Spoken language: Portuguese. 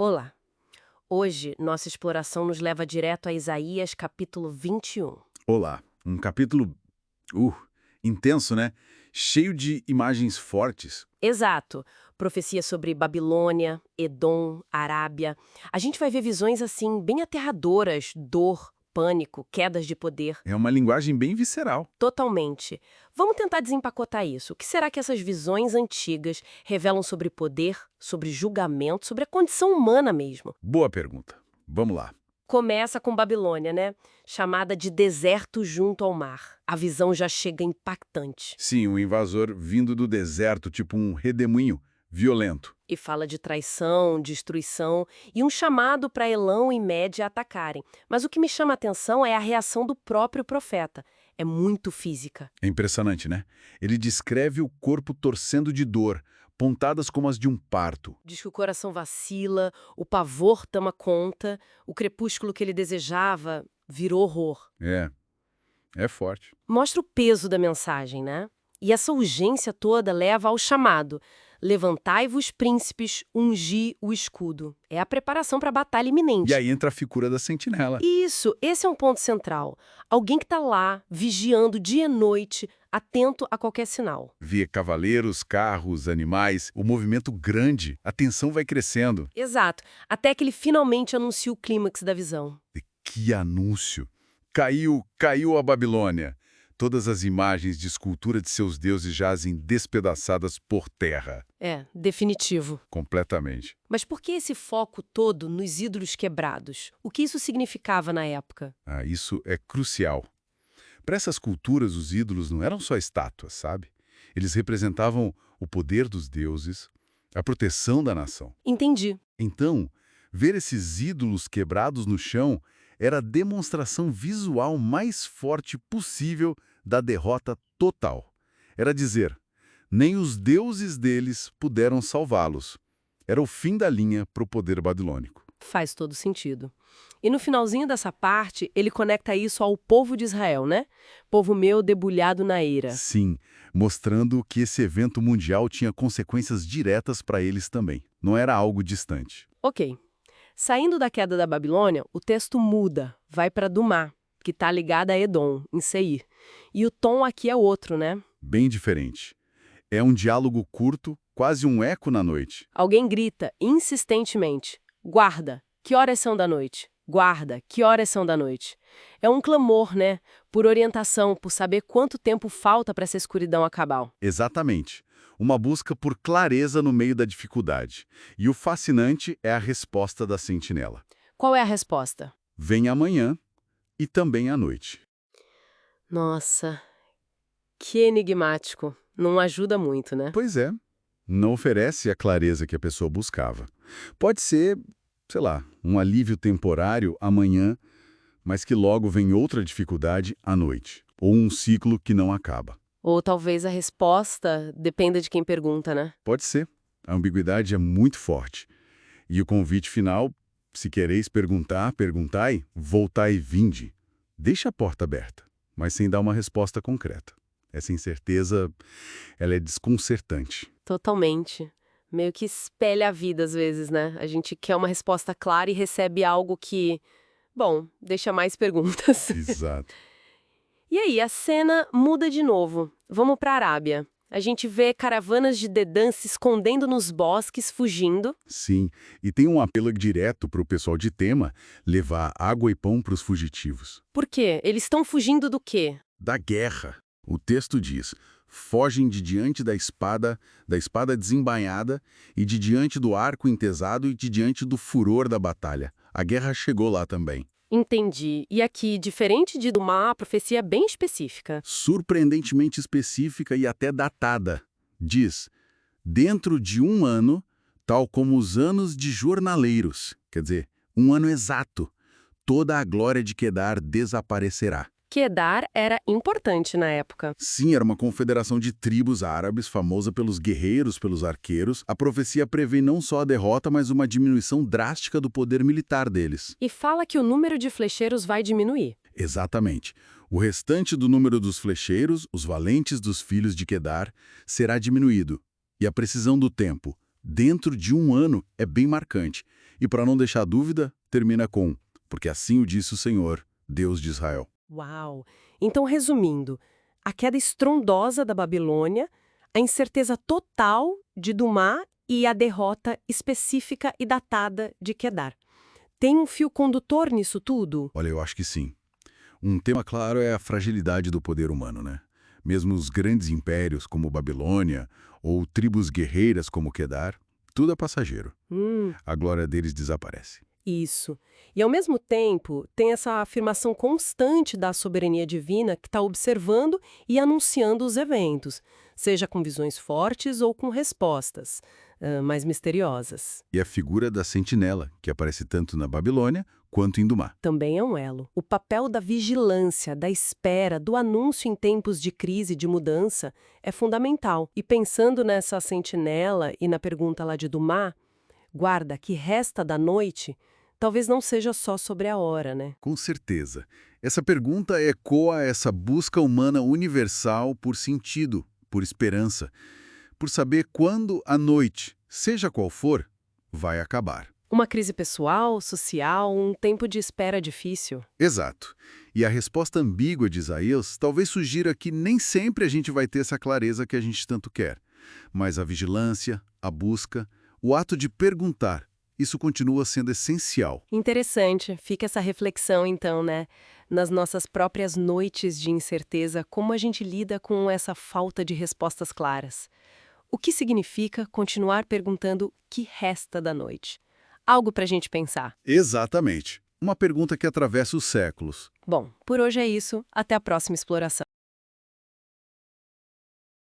Olá! Hoje, nossa exploração nos leva direto a Isaías capítulo 21. Olá, um capítulo uh, intenso, né? Cheio de imagens fortes. Exato. Profecia sobre Babilônia, Edom, Arábia. A gente vai ver visões assim, bem aterradoras, dor, pânico, quedas de poder. É uma linguagem bem visceral. Totalmente. Vamos tentar desempacotar isso. O que será que essas visões antigas revelam sobre poder, sobre julgamento, sobre a condição humana mesmo? Boa pergunta. Vamos lá. Começa com Babilônia, né? Chamada de deserto junto ao mar. A visão já chega impactante. Sim, um invasor vindo do deserto, tipo um redemoinho violento. E fala de traição, destruição e um chamado para Elão e Média atacarem. Mas o que me chama a atenção é a reação do próprio profeta. É muito física. É impressionante, né? Ele descreve o corpo torcendo de dor, pontadas como as de um parto. Diz que o coração vacila, o pavor toma conta, o crepúsculo que ele desejava virou horror. É forte. Mostra o peso da mensagem, né? E essa urgência toda leva ao chamado: levantai-vos, príncipes, ungi o escudo. É a preparação para a batalha iminente. E aí entra a figura da sentinela. Isso, esse é um ponto central. Alguém que está lá, vigiando dia e noite, atento a qualquer sinal. Via cavaleiros, carros, animais, o movimento grande, a tensão vai crescendo. Exato, até que ele finalmente anuncia o clímax da visão. E que anúncio! Caiu a Babilônia. Todas as imagens de escultura de seus deuses jazem despedaçadas por terra. É, definitivo. Completamente. Mas por que esse foco todo nos ídolos quebrados? O que isso significava na época? Isso é crucial. Para essas culturas, os ídolos não eram só estátuas, sabe? Eles representavam o poder dos deuses, a proteção da nação. Entendi. Então, ver esses ídolos quebrados no chão era a demonstração visual mais forte possível da derrota total. Era dizer, nem os deuses deles puderam salvá-los. Era o fim da linha para o poder babilônico. Faz todo sentido. E no finalzinho dessa parte, ele conecta isso ao povo de Israel, né? Povo meu debulhado na eira. Sim, mostrando que esse evento mundial tinha consequências diretas para eles também. Não era algo distante. Ok. Saindo da queda da Babilônia, o texto muda, vai para Dumá, que está ligada a Edom, em Seir. E o tom aqui é outro, né? Bem diferente. É um diálogo curto, quase um eco na noite. Alguém grita insistentemente: guarda, que horas são da noite? Guarda, que horas são da noite? É um clamor, né? Por orientação, por saber quanto tempo falta para essa escuridão acabar. Exatamente. Uma busca por clareza no meio da dificuldade. E o fascinante é a resposta da sentinela. Qual é a resposta? Vem amanhã e também à noite. Nossa, que enigmático. Não ajuda muito, né? Pois é, não oferece a clareza que a pessoa buscava. Pode ser, sei lá, um alívio temporário amanhã, mas que logo vem outra dificuldade à noite. Ou um ciclo que não acaba. Ou talvez a resposta dependa de quem pergunta, né? Pode ser. A ambiguidade é muito forte. E o convite final, se quereis perguntar, perguntai, voltai e vinde. Deixa a porta aberta, mas sem dar uma resposta concreta. Essa incerteza, ela é desconcertante. Totalmente. Meio que espelha a vida às vezes, né? A gente quer uma resposta clara e recebe algo que, bom, deixa mais perguntas. Exato. E aí, a cena muda de novo. Vamos para a Arábia. A gente vê caravanas de dedãs se escondendo nos bosques, fugindo. Sim, e tem um apelo direto para o pessoal de Tema levar água e pão para os fugitivos. Por quê? Eles estão fugindo do quê? Da guerra. O texto diz, fogem de diante da espada desembainhada, e de diante do arco entesado e de diante do furor da batalha. A guerra chegou lá também. Entendi. E aqui, diferente de Dumá, a profecia é bem específica. Surpreendentemente específica e até datada. Diz, dentro de um ano, tal como os anos de jornaleiros, quer dizer, um ano exato, toda a glória de Quedar desaparecerá. Quedar era importante na época. Sim, era uma confederação de tribos árabes, famosa pelos guerreiros, pelos arqueiros. A profecia prevê não só a derrota, mas uma diminuição drástica do poder militar deles. E fala que o número de flecheiros vai diminuir. Exatamente. O restante do número dos flecheiros, os valentes dos filhos de Quedar, será diminuído. E a precisão do tempo, dentro de um ano, é bem marcante. E para não deixar dúvida, termina com: porque assim o disse o Senhor, Deus de Israel. Uau! Então, resumindo, a queda estrondosa da Babilônia, a incerteza total de Dumá e a derrota específica e datada de Quedar. Tem um fio condutor nisso tudo? Olha, eu acho que sim. Um tema claro é a fragilidade do poder humano, né? Mesmo os grandes impérios como Babilônia ou tribos guerreiras como Quedar, tudo é passageiro. A glória deles desaparece. Isso. E, ao mesmo tempo, tem essa afirmação constante da soberania divina que está observando e anunciando os eventos, seja com visões fortes ou com respostas mais misteriosas. E a figura da sentinela, que aparece tanto na Babilônia quanto em Dumá. Também é um elo. O papel da vigilância, da espera, do anúncio em tempos de crise, de mudança, é fundamental. E pensando nessa sentinela e na pergunta lá de Dumá, guarda, que resta da noite, talvez não seja só sobre a hora, né? Com certeza. Essa pergunta ecoa essa busca humana universal por sentido, por esperança, por saber quando a noite, seja qual for, vai acabar. Uma crise pessoal, social, um tempo de espera difícil. Exato. E a resposta ambígua de Isaías talvez sugira que nem sempre a gente vai ter essa clareza que a gente tanto quer. Mas a vigilância, a busca, o ato de perguntar, isso continua sendo essencial. Interessante. Fica essa reflexão, então, né? Nas nossas próprias noites de incerteza, como a gente lida com essa falta de respostas claras. O que significa continuar perguntando que resta da noite? Algo para a gente pensar. Exatamente. Uma pergunta que atravessa os séculos. Bom, por hoje é isso. Até a próxima exploração.